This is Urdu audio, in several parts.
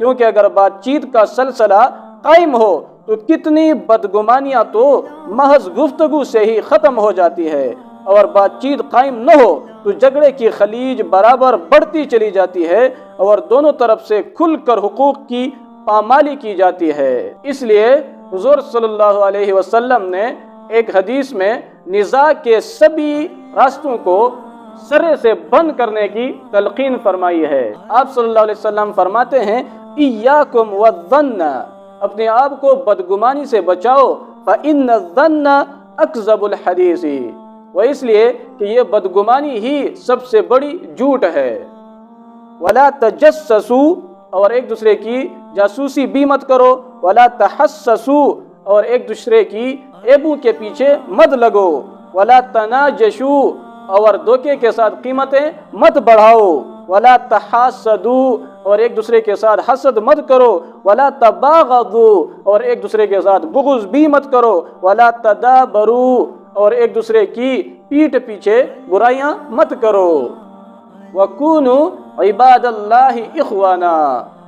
کیونکہ اگر بات چیت کا سلسلہ قائم ہو تو کتنی بدگمانیاں تو محض گفتگو سے ہی ختم ہو جاتی ہے، اور بات چیت قائم نہ ہو تو جھگڑے کی خلیج برابر بڑھتی چلی جاتی ہے اور دونوں طرف سے کھل کر حقوق کی پامالی کی جاتی ہے۔ اس لیے حضور صلی اللہ علیہ وسلم نے ایک حدیث میں نزاع کے سبھی راستوں کو سرے سے بند کرنے کی تلقین فرمائی ہے۔ آپ صلی اللہ علیہ وسلم فرماتے ہیں ایاکم والظن، اپنے آپ کو بدگمانی سے بچاؤ، فإن الظن اکذب الحدیث، وہ اس لیے کہ یہ بدگمانی ہی سب سے بڑی جھوٹ ہے۔ ولا تجسسوا، اور ایک دوسرے کی جاسوسی بھی مت کرو، ولا تحسسوا، اور ایک دوسرے کی عیبوں کے پیچھے مت لگو، ولا تناجشوا، اور دھوکے کے ساتھ قیمتیں مت بڑھاؤ، ولا تحاسدوا، اور ایک دوسرے کے ساتھ حسد مت کرو، ولا تباغضوا، اور ایک دوسرے کے ساتھ بغض بھی مت کرو، ولا تدابروا، اور ایک دوسرے کی پیٹھ پیچھے برائیاں مت کرو، وَكُونُوا عِبَادَ اللَّهِ إِخْوَانًا،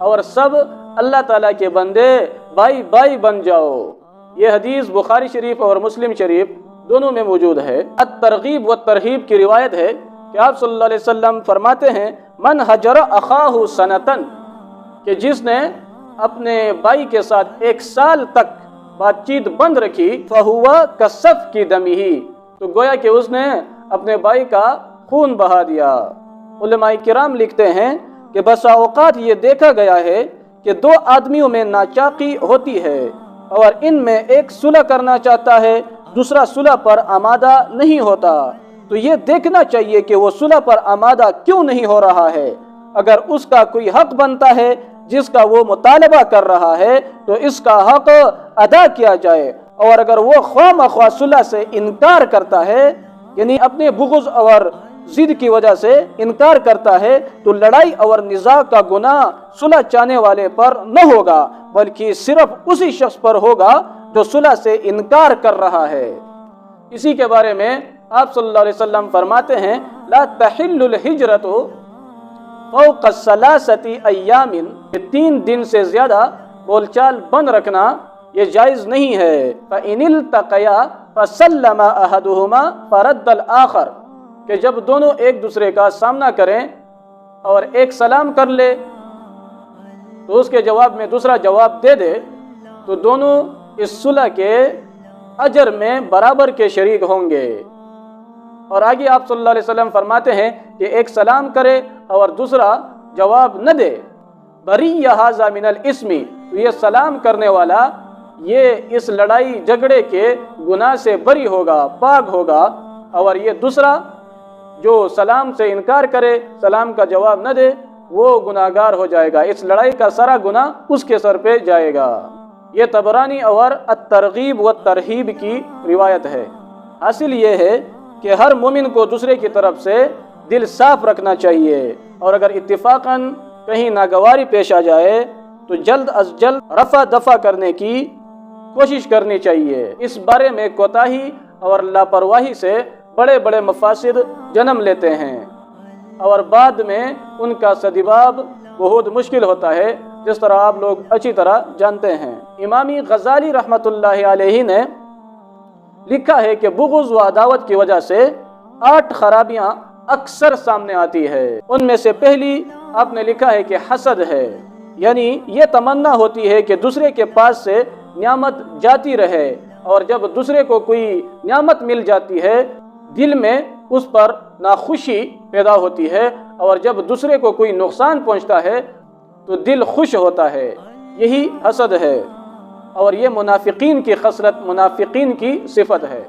اور سب اللہ تعالیٰ کے بندے بھائی بھائی بن جاؤ۔ یہ حدیث بخاری شریف اور مسلم شریف دونوں میں موجود ہے۔ الترغیب و ترہیب کی روایت ہے کہ آپ صلی اللہ علیہ وسلم فرماتے ہیں من حجر اخاہ سنتن، کہ جس نے اپنے بھائی کے ساتھ 1 سال تک بات چیت بند رکھی، فہوا کسفک دمہ، تو گویا کہ اس نے اپنے بھائی کا خون بہا دیا۔ علماء کرام لکھتے ہیں کہ بسا اوقات یہ دیکھا گیا ہے کہ 2 آدمیوں میں ناچاقی ہوتی ہے اور ان میں ایک صلح کرنا چاہتا ہے، دوسرا صلح پر آمادہ نہیں ہوتا، تو یہ دیکھنا چاہیے کہ وہ صلح پر آمادہ کیوں نہیں ہو رہا ہے۔ اگر اس کا کوئی حق بنتا ہے جس کا وہ مطالبہ کر رہا ہے تو اس کا حق ادا کیا جائے، اور اگر وہ خواہ مخواہ صلح سے انکار کرتا ہے، یعنی اپنے بغض اور ضد کی وجہ سے انکار کرتا ہے، تو لڑائی اور نزاع کا گناہ صلح چاہنے والے پر نہ ہوگا بلکہ صرف اسی شخص پر ہوگا جو صلح سے انکار کر رہا ہے۔ اسی کے بارے میں آپ صلی اللہ علیہ وسلم فرماتے ہیں لا تحل الہجرت فوق 3 ایام، کہ 3 دن سے زیادہ بول چال بند رکھنا یہ جائز نہیں ہے۔ فَإِنِ الْتَقَيَا فَسَلَّمَ أَحَدُهُمَا فَرَدَّ الْآخَرَ، کہ جب دونوں ایک دوسرے کا سامنا کریں اور ایک سلام کر لے تو اس کے جواب میں دوسرا جواب دے دے، تو دونوں اس صلح کے اجر میں برابر کے شریک ہوں گے۔ اور آگے آپ صلی اللہ علیہ وسلم فرماتے ہیں کہ ایک سلام کرے اور دوسرا جواب نہ دے، بری ھذا من الاسم، یہ سلام کرنے والا یہ اس لڑائی جھگڑے کے گناہ سے بری ہوگا، پاک ہوگا، اور یہ دوسرا جو سلام سے انکار کرے، سلام کا جواب نہ دے، وہ گناہگار ہو جائے گا، اس لڑائی کا سارا گناہ اس کے سر پہ جائے گا۔ یہ طبرانی اور الترغیب و ترہیب کی روایت ہے۔ حاصل یہ ہے کہ ہر مومن کو دوسرے کی طرف سے دل صاف رکھنا چاہیے، اور اگر اتفاقاً کہیں ناگواری پیش آ جائے تو جلد از جلد رفع دفع کرنے کی کوشش کرنی چاہیے۔ اس بارے میں کوتاہی اور لاپرواہی سے بڑے بڑے مفاسد جنم لیتے ہیں اور بعد میں ان کا سدباب بہت مشکل ہوتا ہے، جس طرح آپ لوگ اچھی طرح جانتے ہیں۔ امام غزالی رحمۃ اللہ علیہ نے لکھا ہے کہ بغض و عداوت کی وجہ سے 8 خرابیاں اکثر سامنے آتی ہے۔ ان میں سے پہلی آپ نے لکھا ہے کہ حسد ہے، یعنی یہ تمنا ہوتی ہے کہ دوسرے کے پاس سے نعمت جاتی رہے، اور جب دوسرے کو کوئی نعمت مل جاتی ہے دل میں اس پر ناخوشی پیدا ہوتی ہے، اور جب دوسرے کو کوئی نقصان پہنچتا ہے تو دل خوش ہوتا ہے، یہی حسد ہے، اور یہ منافقین کی خصلت، منافقین کی صفت ہے۔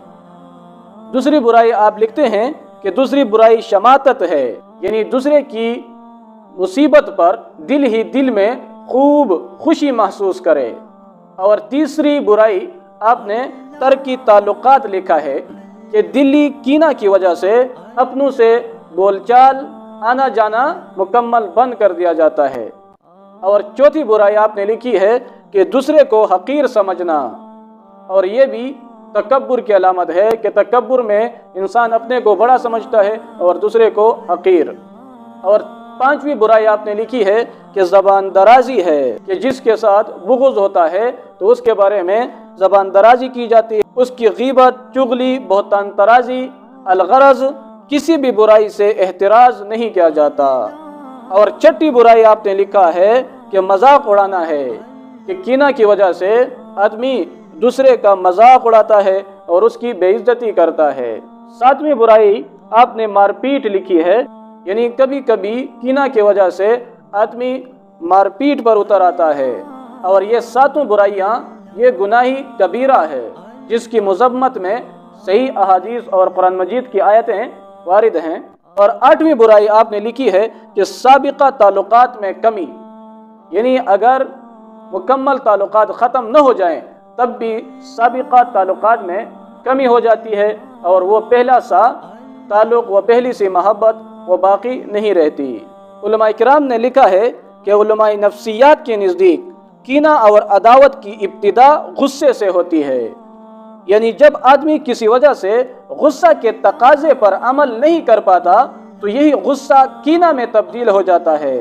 دوسری برائی آپ لکھتے ہیں کہ دوسری برائی شماتت ہے، یعنی دوسرے کی مصیبت پر دل ہی دل میں خوب خوشی محسوس کرے۔ اور تیسری برائی آپ نے ترک تعلقات لکھا ہے کہ دلی کینہ کی وجہ سے اپنوں سے بول چال آنا جانا مکمل بند کر دیا جاتا ہے۔ اور چوتھی برائی آپ نے لکھی ہے کہ دوسرے کو حقیر سمجھنا، اور یہ بھی تکبر کی علامت ہے کہ تکبر میں انسان اپنے کو بڑا سمجھتا ہے اور دوسرے کو حقیر۔ اور 5ویں برائی آپ نے لکھی ہے کہ زبان درازی ہے، کہ جس کے ساتھ بغض ہوتا ہے تو اس کے بارے میں زبان درازی کی جاتی ہے، اس کی غیبت، چغلی، بہتان ترازی، الغرض کسی بھی برائی سے احتراز نہیں کیا جاتا۔ اور چھٹی برائی آپ نے لکھا ہے کہ مذاق اڑانا ہے، کہ کینہ کی وجہ سے آدمی دوسرے کا مذاق اڑاتا ہے اور اس کی بے عزتی کرتا ہے۔ ساتویں برائی آپ نے مار پیٹ لکھی ہے، یعنی کبھی کبھی کینہ کی وجہ سے آدمی مار پیٹ پر اتر آتا ہے، اور یہ ساتوں برائیاں یہ گناہی کبیرہ ہے جس کی مذمت میں صحیح احادیث اور قرآن مجید کی آیتیں وارد ہیں۔ اور آٹھویں برائی آپ نے لکھی ہے کہ سابقہ تعلقات میں کمی، یعنی اگر مکمل تعلقات ختم نہ ہو جائیں تب بھی سابقہ تعلقات میں کمی ہو جاتی ہے، اور وہ پہلا سا تعلق، وہ پہلی سی محبت وہ باقی نہیں رہتی۔ علماء کرام نے لکھا ہے کہ علماء نفسیات کے نزدیک کینہ اور عداوت کی ابتدا غصے سے ہوتی ہے، یعنی جب آدمی کسی وجہ سے غصہ کے تقاضے پر عمل نہیں کر پاتا تو یہی غصہ کینہ میں تبدیل ہو جاتا ہے۔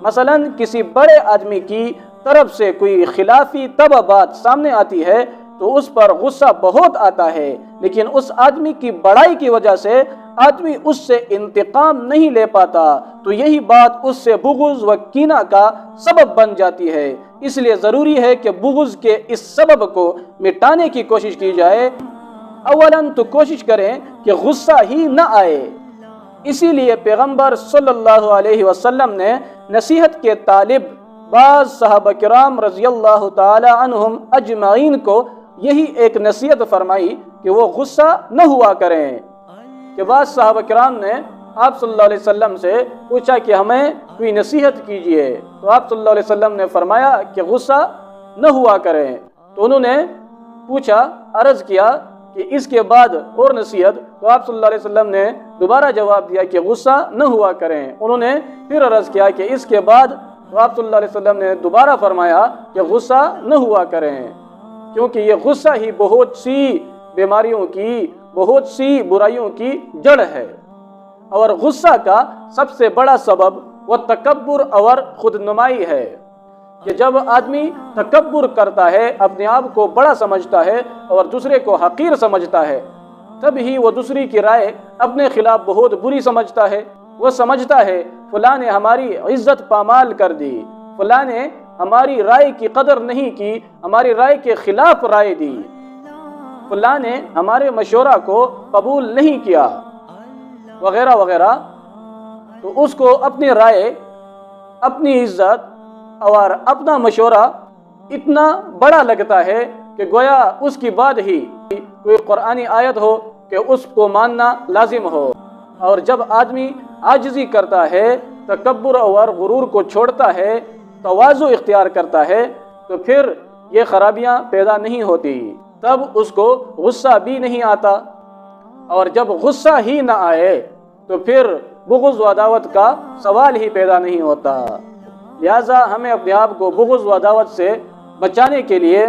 مثلا کسی بڑے آدمی کی طرف سے کوئی خلافی طبع بات سامنے آتی ہے تو اس پر غصہ بہت آتا ہے، لیکن اس آدمی کی بڑائی کی وجہ سے آدمی اس سے انتقام نہیں لے پاتا تو یہی بات اس سے بغض و کینہ کا سبب بن جاتی ہے۔ اس لیے ضروری ہے کہ بغض کے اس سبب کو مٹانے کی کوشش کی جائے۔ اولاً تو کوشش کریں کہ غصہ ہی نہ آئے۔ اسی لیے پیغمبر صلی اللہ علیہ وسلم نے نصیحت کے طالب بعض صحابہ کرام رضی اللہ تعالی عنہم اجمعین کو یہی ایک نصیحت فرمائی کہ وہ غصہ نہ ہوا کریں۔ کہ بعض صحابہ کرام نے آپ صلی اللہ علیہ وسلم سے پوچھا کہ ہمیں کوئی نصیحت کیجئے، تو آپ صلی اللہ علیہ وسلم نے فرمایا کہ غصہ نہ ہوا کریں۔ تو انہوں نے پوچھا، عرض کیا کہ اس کے بعد اور نصیحت؟ تو آپ صلی اللہ علیہ وسلم نے دوبارہ جواب دیا کہ غصہ نہ ہوا کریں۔ انہوں نے پھر عرض کیا کہ اس کے بعد؟ تو آپ صلی اللہ علیہ وسلم نے دوبارہ فرمایا کہ غصہ نہ ہوا کریں، کیونکہ یہ غصہ ہی بہت سی بیماریوں کی، بہت سی برائیوں کی جڑ ہے۔ اور غصہ کا سب سے بڑا سبب وہ تکبر اور خود نمائی ہے، کہ جب آدمی تکبر کرتا ہے، اپنے آپ کو بڑا سمجھتا ہے اور دوسرے کو حقیر سمجھتا ہے، تب ہی وہ دوسری کی رائے اپنے خلاف بہت بری سمجھتا ہے۔ وہ سمجھتا ہے فلاں نے ہماری عزت پامال کر دی، فلاں نے ہماری رائے کی قدر نہیں کی، ہماری رائے کے خلاف رائے دی، فلاں نے ہمارے مشورہ کو قبول نہیں کیا، وغیرہ وغیرہ۔ تو اس کو اپنی رائے، اپنی عزت اور اپنا مشورہ اتنا بڑا لگتا ہے کہ گویا اس کی بات ہی کوئی قرآنی آیت ہو کہ اس کو ماننا لازم ہو۔ اور جب آدمی عاجزی کرتا ہے، تکبر اور غرور کو چھوڑتا ہے، تواضع اختیار کرتا ہے، تو پھر یہ خرابیاں پیدا نہیں ہوتی، تب اس کو غصہ بھی نہیں آتا۔ اور جب غصہ ہی نہ آئے تو پھر بغض و عداوت کا سوال ہی پیدا نہیں ہوتا۔ لہٰذا ہمیں اپنے آپ کو بغض و عداوت سے بچانے کے لیے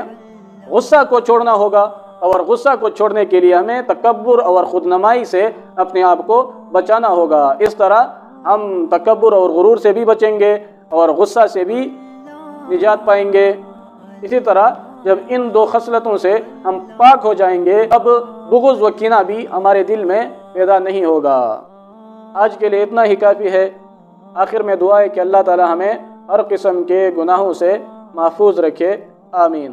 غصہ کو چھوڑنا ہوگا، اور غصہ کو چھوڑنے کے لیے ہمیں تکبر اور خود نمائی سے اپنے آپ کو بچانا ہوگا۔ اس طرح ہم تکبر اور غرور سے بھی بچیں گے اور غصہ سے بھی نجات پائیں گے۔ اسی طرح جب ان دو خصلتوں سے ہم پاک ہو جائیں گے، اب بغض و کینہ بھی ہمارے دل میں پیدا نہیں ہوگا۔ آج کے لیے اتنا ہی کافی ہے۔ آخر میں دعا ہے کہ اللہ تعالی ہمیں ہر قسم کے گناہوں سے محفوظ رکھے، آمین۔